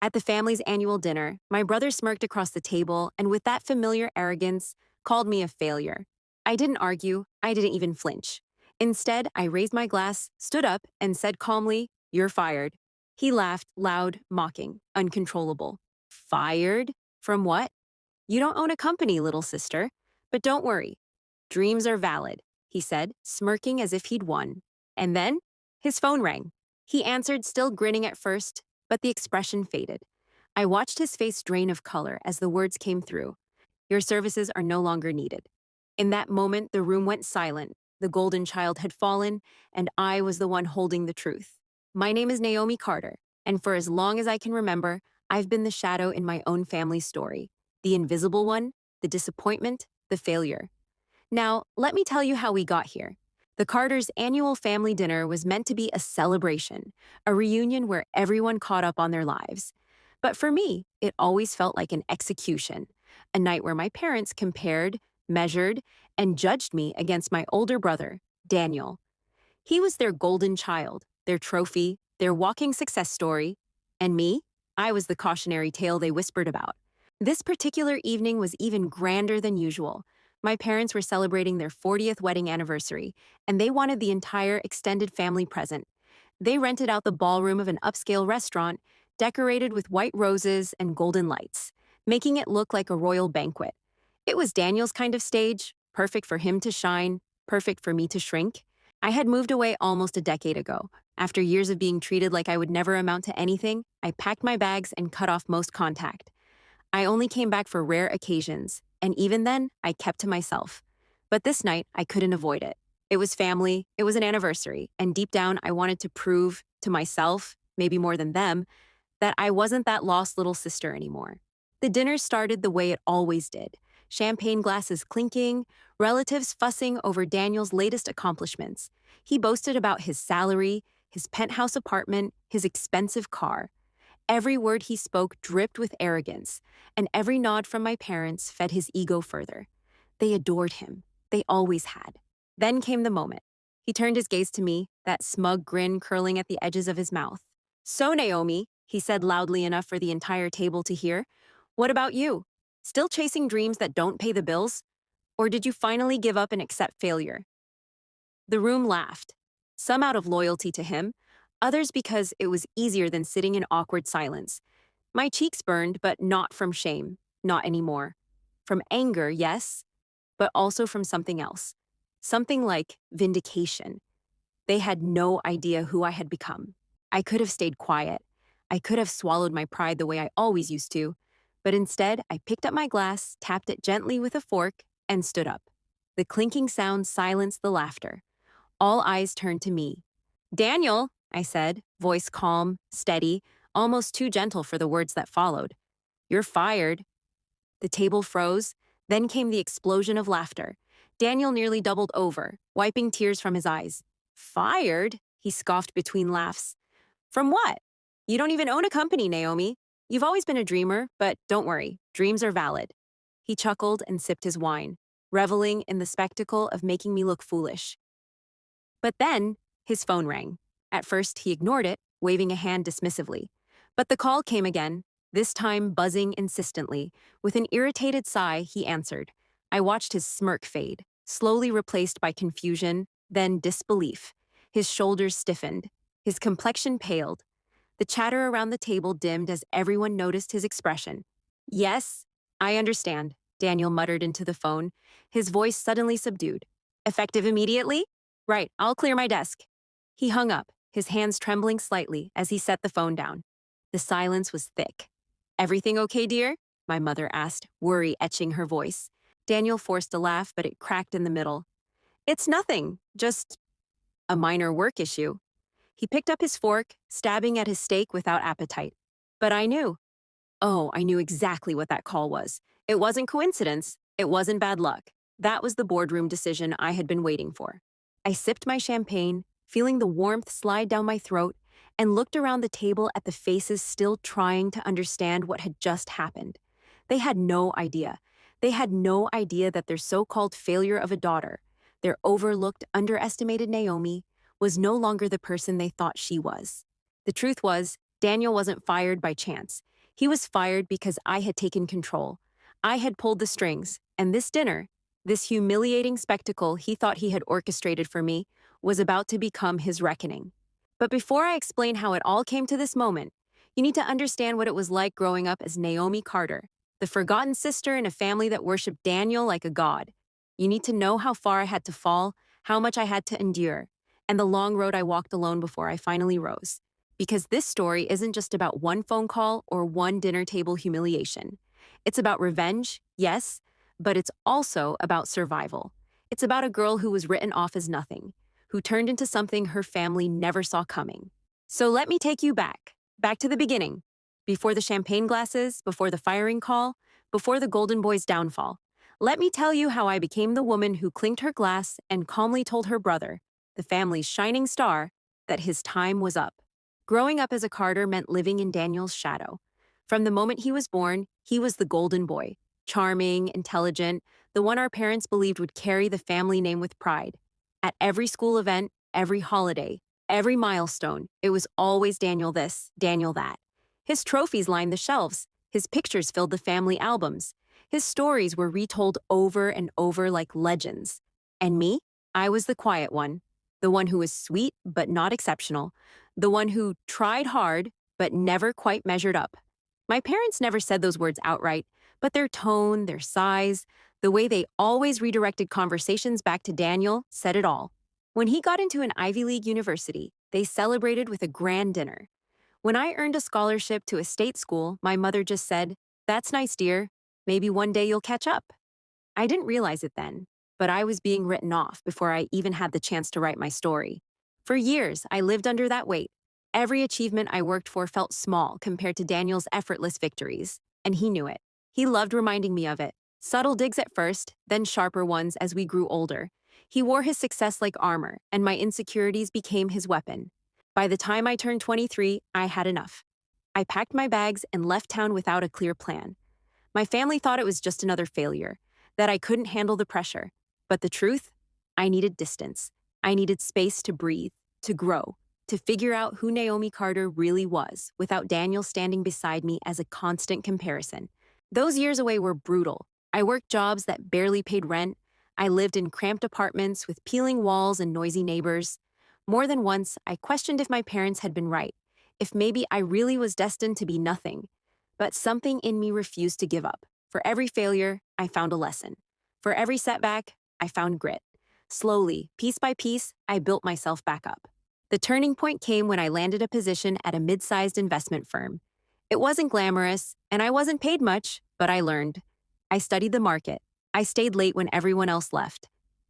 At the family's annual dinner, my brother smirked across the table and, with that familiar arrogance, called me a failure. I didn't argue, I didn't even flinch. Instead, I raised my glass, stood up, and said calmly, "You're fired." He laughed, loud, mocking, uncontrollable. Fired? From what? "You don't own a company, little sister. But don't worry. Dreams are valid," he said, smirking as if he'd won. And then, his phone rang. He answered, still grinning at first, but the expression faded. I watched his face drain of color as the words came through. "Your services are no longer needed." In that moment, the room went silent. The golden child had fallen, and I was the one holding the truth. My name is Naomi Carter, and for as long as I can remember, I've been the shadow in my own family's story. The invisible one, the disappointment, the failure. Now, let me tell you how we got here. The Carters' annual family dinner was meant to be a celebration, a reunion where everyone caught up on their lives. But for me, it always felt like an execution, a night where my parents compared, measured, and judged me against my older brother, Daniel. He was their golden child, their trophy, their walking success story. And me? I was the cautionary tale they whispered about. This particular evening was even grander than usual. My parents were celebrating their 40th wedding anniversary, and they wanted the entire extended family present. They rented out the ballroom of an upscale restaurant, decorated with white roses and golden lights, making it look like a royal banquet. It was Daniel's kind of stage, perfect for him to shine, perfect for me to shrink. I had moved away almost a decade ago. After years of being treated like I would never amount to anything, I packed my bags and cut off most contact. I only came back for rare occasions, and even then, I kept to myself. But this night, I couldn't avoid it. It was family, it was an anniversary, and deep down, I wanted to prove to myself, maybe more than them, that I wasn't that lost little sister anymore. The dinner started the way it always did. Champagne glasses clinking, relatives fussing over Daniel's latest accomplishments. He boasted about his salary, his penthouse apartment, his expensive car. Every word he spoke dripped with arrogance, and every nod from my parents fed his ego further. They adored him. They always had. Then came the moment. He turned his gaze to me, that smug grin curling at the edges of his mouth. "So, Naomi," he said loudly enough for the entire table to hear, "what about you? Still chasing dreams that don't pay the bills? Or did you finally give up and accept failure?" The room laughed, some out of loyalty to him, others because it was easier than sitting in awkward silence. My cheeks burned, but not from shame, not anymore. From anger, yes, but also from something else. Something like vindication. They had no idea who I had become. I could have stayed quiet. I could have swallowed my pride the way I always used to, but instead I picked up my glass, tapped it gently with a fork, and stood up. The clinking sound silenced the laughter. All eyes turned to me. "Daniel," I said, voice calm, steady, almost too gentle for the words that followed. "You're fired." The table froze, then came the explosion of laughter. Daniel nearly doubled over, wiping tears from his eyes. "Fired?" he scoffed between laughs. "From what? You don't even own a company, Naomi. You've always been a dreamer, but don't worry, dreams are valid." He chuckled and sipped his wine, reveling in the spectacle of making me look foolish. But then, his phone rang. At first, he ignored it, waving a hand dismissively. But the call came again, this time buzzing insistently. With an irritated sigh, he answered. I watched his smirk fade, slowly replaced by confusion, then disbelief. His shoulders stiffened. His complexion paled. The chatter around the table dimmed as everyone noticed his expression. "Yes, I understand," Daniel muttered into the phone, his voice suddenly subdued. "Effective immediately? Right, I'll clear my desk." He hung up, his hands trembling slightly as he set the phone down. The silence was thick. "Everything okay, dear?" my mother asked, worry etching her voice. Daniel forced a laugh, but it cracked in the middle. "It's nothing, just a minor work issue." He picked up his fork, stabbing at his steak without appetite. But I knew. Oh, I knew exactly what that call was. It wasn't coincidence. It wasn't bad luck. That was the boardroom decision I had been waiting for. I sipped my champagne, feeling the warmth slide down my throat, and looked around the table at the faces still trying to understand what had just happened. They had no idea. They had no idea that their so-called failure of a daughter, their overlooked, underestimated Naomi, was no longer the person they thought she was. The truth was, Daniel wasn't fired by chance. He was fired because I had taken control. I had pulled the strings, and this dinner, this humiliating spectacle he thought he had orchestrated for me, was about to become his reckoning. But before I explain how it all came to this moment, you need to understand what it was like growing up as Naomi Carter, the forgotten sister in a family that worshipped Daniel like a god. You need to know how far I had to fall, how much I had to endure, and the long road I walked alone before I finally rose. Because this story isn't just about one phone call or one dinner table humiliation. It's about revenge, yes, but it's also about survival. It's about a girl who was written off as nothing, who turned into something her family never saw coming. So let me take you back to the beginning. Before the champagne glasses, before the firing call, before the Golden Boy's downfall. Let me tell you how I became the woman who clinked her glass and calmly told her brother, the family's shining star, that his time was up. Growing up as a Carter meant living in Daniel's shadow. From the moment he was born, he was the golden boy, charming, intelligent, the one our parents believed would carry the family name with pride. At every school event, every holiday, every milestone, it was always Daniel this, Daniel that. His trophies lined the shelves, his pictures filled the family albums, his stories were retold over and over like legends. And me? I was the quiet one, the one who was sweet but not exceptional, the one who tried hard but never quite measured up. My parents never said those words outright, but their tone, their sighs, the way they always redirected conversations back to Daniel said it all. When he got into an Ivy League university, they celebrated with a grand dinner. When I earned a scholarship to a state school, my mother just said, "That's nice, dear. Maybe one day you'll catch up." I didn't realize it then, but I was being written off before I even had the chance to write my story. For years, I lived under that weight. Every achievement I worked for felt small compared to Daniel's effortless victories, and he knew it. He loved reminding me of it. Subtle digs at first, then sharper ones as we grew older. He wore his success like armor, and my insecurities became his weapon. By the time I turned 23, I had enough. I packed my bags and left town without a clear plan. My family thought it was just another failure, that I couldn't handle the pressure. But the truth? I needed distance. I needed space to breathe, to grow, to figure out who Naomi Carter really was without Daniel standing beside me as a constant comparison. Those years away were brutal. I worked jobs that barely paid rent. I lived in cramped apartments with peeling walls and noisy neighbors. More than once, I questioned if my parents had been right, if maybe I really was destined to be nothing. But something in me refused to give up. For every failure, I found a lesson. For every setback, I found grit. Slowly, piece by piece, I built myself back up. The turning point came when I landed a position at a mid-sized investment firm. It wasn't glamorous, and I wasn't paid much, but I learned. I studied the market. I stayed late when everyone else left.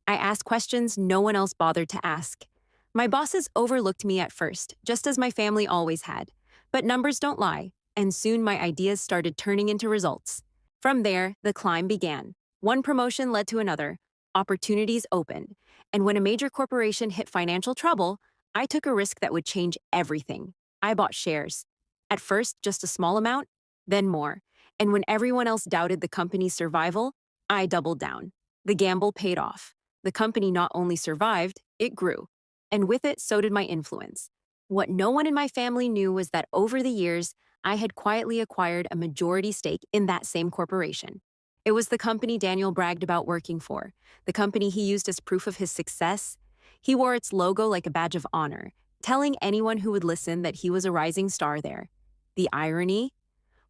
I asked questions no one else bothered to ask. My bosses overlooked me at first, just as my family always had. But numbers don't lie, and soon my ideas started turning into results. From there, the climb began. One promotion led to another. Opportunities opened. And when a major corporation hit financial trouble, I took a risk that would change everything. I bought shares. At first, just a small amount, then more. And when everyone else doubted the company's survival, I doubled down. The gamble paid off. The company not only survived, it grew. And with it, so did my influence. What no one in my family knew was that over the years, I had quietly acquired a majority stake in that same corporation. It was the company Daniel bragged about working for, the company he used as proof of his success. He wore its logo like a badge of honor, telling anyone who would listen that he was a rising star there. The irony?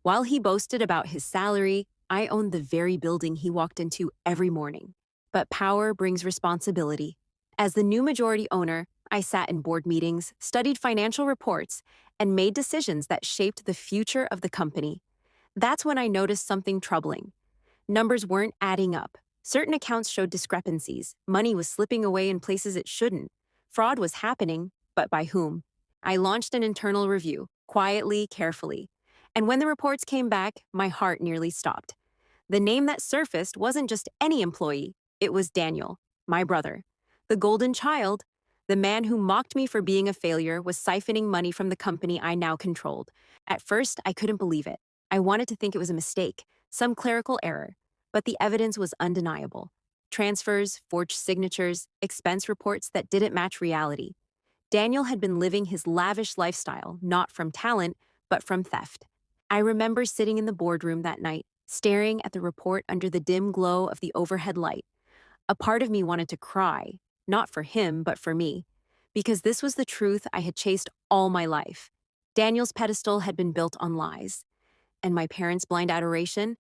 While he boasted about his salary, I owned the very building he walked into every morning. But power brings responsibility. As the new majority owner, I sat in board meetings, studied financial reports, and made decisions that shaped the future of the company. That's when I noticed something troubling. Numbers weren't adding up. Certain accounts showed discrepancies. Money was slipping away in places it shouldn't. Fraud was happening, but by whom? I launched an internal review, quietly, carefully. And when the reports came back, my heart nearly stopped. The name that surfaced wasn't just any employee. It was Daniel, my brother. The golden child, the man who mocked me for being a failure, was siphoning money from the company I now controlled. At first, I couldn't believe it. I wanted to think it was a mistake, some clerical error. But the evidence was undeniable. Transfers, forged signatures, expense reports that didn't match reality. Daniel had been living his lavish lifestyle, not from talent, but from theft. I remember sitting in the boardroom that night, staring at the report under the dim glow of the overhead light. A part of me wanted to cry, not for him, but for me, because this was the truth I had chased all my life. Daniel's pedestal had been built on lies, and my parents' blind adoration,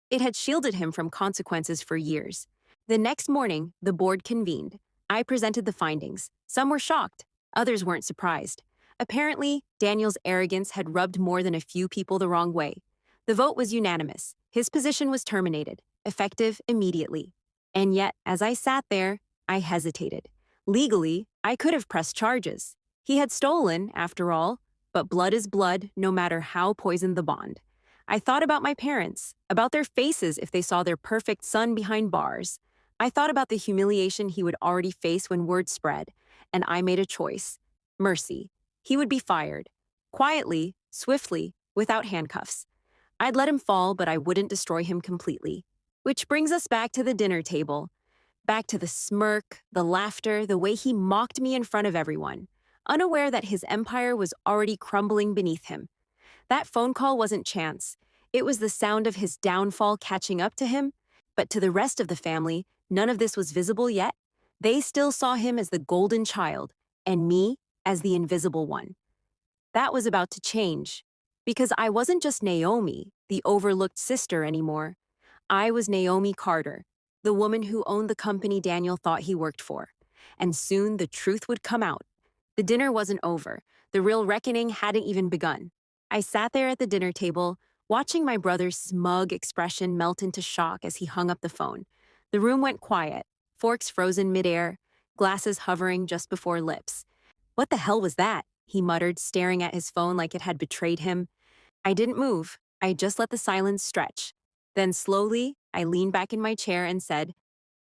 it had shielded him from consequences for years. The next morning, the board convened. I presented the findings. Some were shocked, others weren't surprised. Apparently, Daniel's arrogance had rubbed more than a few people the wrong way. The vote was unanimous. His position was terminated, effective immediately. And yet, as I sat there, I hesitated. Legally, I could have pressed charges. He had stolen, after all, but blood is blood, no matter how poisoned the bond. I thought about my parents, about their faces if they saw their perfect son behind bars. I thought about the humiliation he would already face when word spread, and I made a choice. Mercy. He would be fired. Quietly, swiftly, without handcuffs. I'd let him fall, but I wouldn't destroy him completely. Which brings us back to the dinner table. Back to the smirk, the laughter, the way he mocked me in front of everyone, unaware that his empire was already crumbling beneath him. That phone call wasn't chance. It was the sound of his downfall catching up to him. But to the rest of the family, none of this was visible yet. They still saw him as the golden child, and me as the invisible one. That was about to change. Because I wasn't just Naomi, the overlooked sister, anymore. I was Naomi Carter, the woman who owned the company Daniel thought he worked for. And soon the truth would come out. The dinner wasn't over. The real reckoning hadn't even begun. I sat there at the dinner table, watching my brother's smug expression melt into shock as he hung up the phone. The room went quiet, forks frozen midair, glasses hovering just before lips. What the hell was that? He muttered, staring at his phone like it had betrayed him. I didn't move. I just let the silence stretch. Then slowly, I leaned back in my chair and said,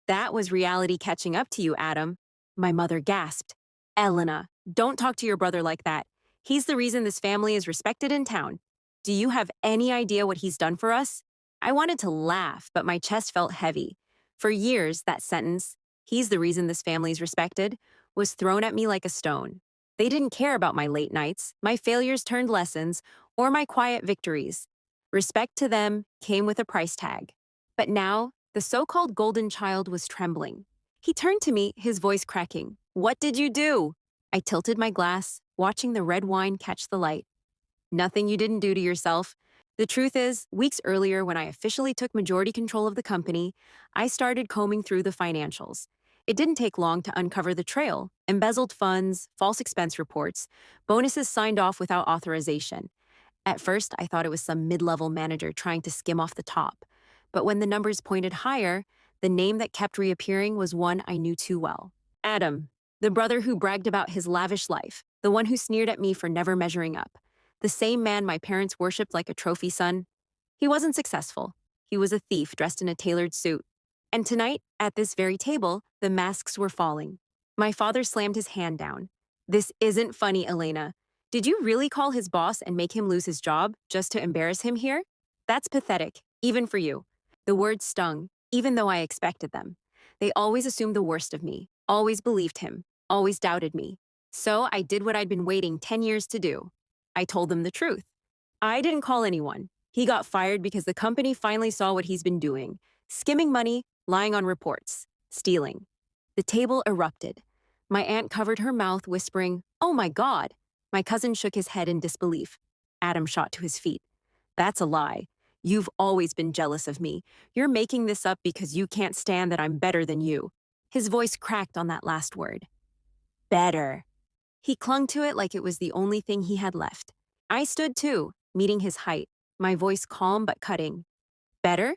"That was reality catching up to you, Adam." My mother gasped. "Elena, don't talk to your brother like that. He's the reason this family is respected in town. Do you have any idea what he's done for us?" I wanted to laugh, but my chest felt heavy. For years, that sentence, "He's the reason this family is respected," was thrown at me like a stone. They didn't care about my late nights, my failures turned lessons, or my quiet victories. Respect to them came with a price tag. But now, the so-called golden child was trembling. He turned to me, his voice cracking. "What did you do?" I tilted my glass, watching the red wine catch the light. "Nothing you didn't do to yourself." The truth is, weeks earlier, when I officially took majority control of the company, I started combing through the financials. It didn't take long to uncover the trail: embezzled funds, false expense reports, bonuses signed off without authorization. At first, I thought it was some mid-level manager trying to skim off the top. But when the numbers pointed higher, the name that kept reappearing was one I knew too well. Adam, the brother who bragged about his lavish life, the one who sneered at me for never measuring up. The same man my parents worshipped like a trophy son. He wasn't successful. He was a thief dressed in a tailored suit. And tonight, at this very table, the masks were falling. My father slammed his hand down. "This isn't funny, Elena. Did you really call his boss and make him lose his job just to embarrass him here? That's pathetic, even for you." The words stung, even though I expected them. They always assumed the worst of me, always believed him, always doubted me. So I did what I'd been waiting 10 years to do. I told them the truth. I didn't call anyone. He got fired because the company finally saw what he's been doing: skimming money, lying on reports, stealing. The table erupted. My aunt covered her mouth, whispering, "Oh my God." My cousin shook his head in disbelief. Adam shot to his feet. "That's a lie. You've always been jealous of me. You're making this up because you can't stand that I'm better than you." His voice cracked on that last word. Better. He clung to it like it was the only thing he had left. I stood too, meeting his height, my voice calm but cutting. "Better?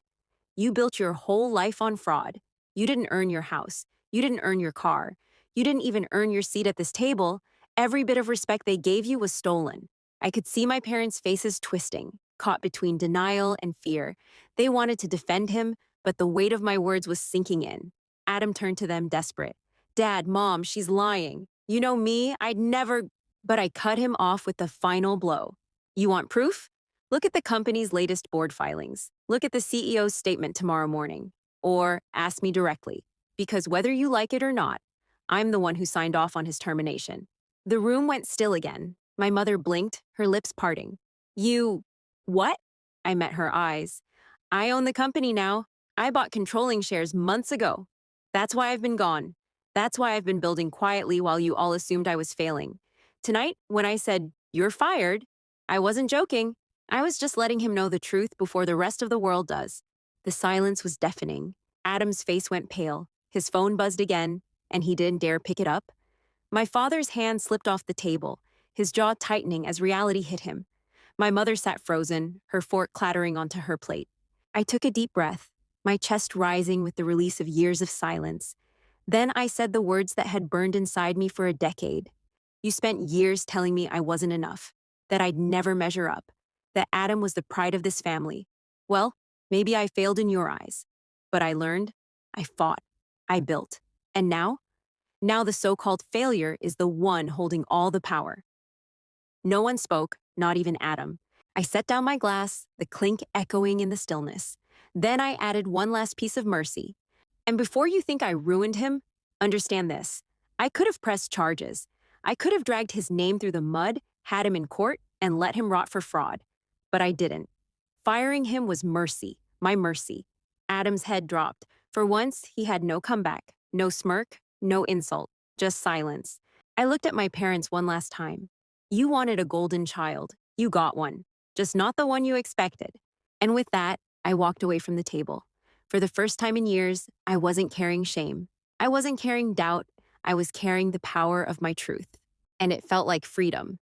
You built your whole life on fraud. You didn't earn your house. You didn't earn your car. You didn't even earn your seat at this table. Every bit of respect they gave you was stolen." I could see my parents' faces twisting, caught between denial and fear. They wanted to defend him, but the weight of my words was sinking in. Adam turned to them, desperate. "Dad, Mom, she's lying. You know me, I'd never..." But I cut him off with the final blow. "You want proof? Look at the company's latest board filings. Look at the CEO's statement tomorrow morning. Or ask me directly. Because whether you like it or not, I'm the one who signed off on his termination." The room went still again. My mother blinked, her lips parting. "You..." What? I met her eyes. I own the company now. I bought controlling shares months ago. That's why I've been gone. That's why I've been building quietly while you all assumed I was failing. Tonight, when I said, "You're fired," I wasn't joking. I was just letting him know the truth before the rest of the world does. The silence was deafening. Adam's face went pale. His phone buzzed again, and he didn't dare pick it up. My father's hand slipped off the table, his jaw tightening as reality hit him. My mother sat frozen, her fork clattering onto her plate. I took a deep breath, my chest rising with the release of years of silence. Then I said the words that had burned inside me for a decade. You spent years telling me I wasn't enough, that I'd never measure up, that Adam was the pride of this family. Well, maybe I failed in your eyes. But I learned, I fought, I built. And now the so-called failure is the one holding all the power. No one spoke, not even Adam. I set down my glass, the clink echoing in the stillness. Then I added one last piece of mercy. And before you think I ruined him, understand this. I could have pressed charges. I could have dragged his name through the mud, had him in court, and let him rot for fraud. But I didn't. Firing him was mercy, my mercy. Adam's head dropped. For once, he had no comeback, no smirk, no insult, just silence. I looked at my parents one last time. You wanted a golden child. You got one. Just not the one you expected. And with that, I walked away from the table. For the first time in years, I wasn't carrying shame. I wasn't carrying doubt. I was carrying the power of my truth. And it felt like freedom.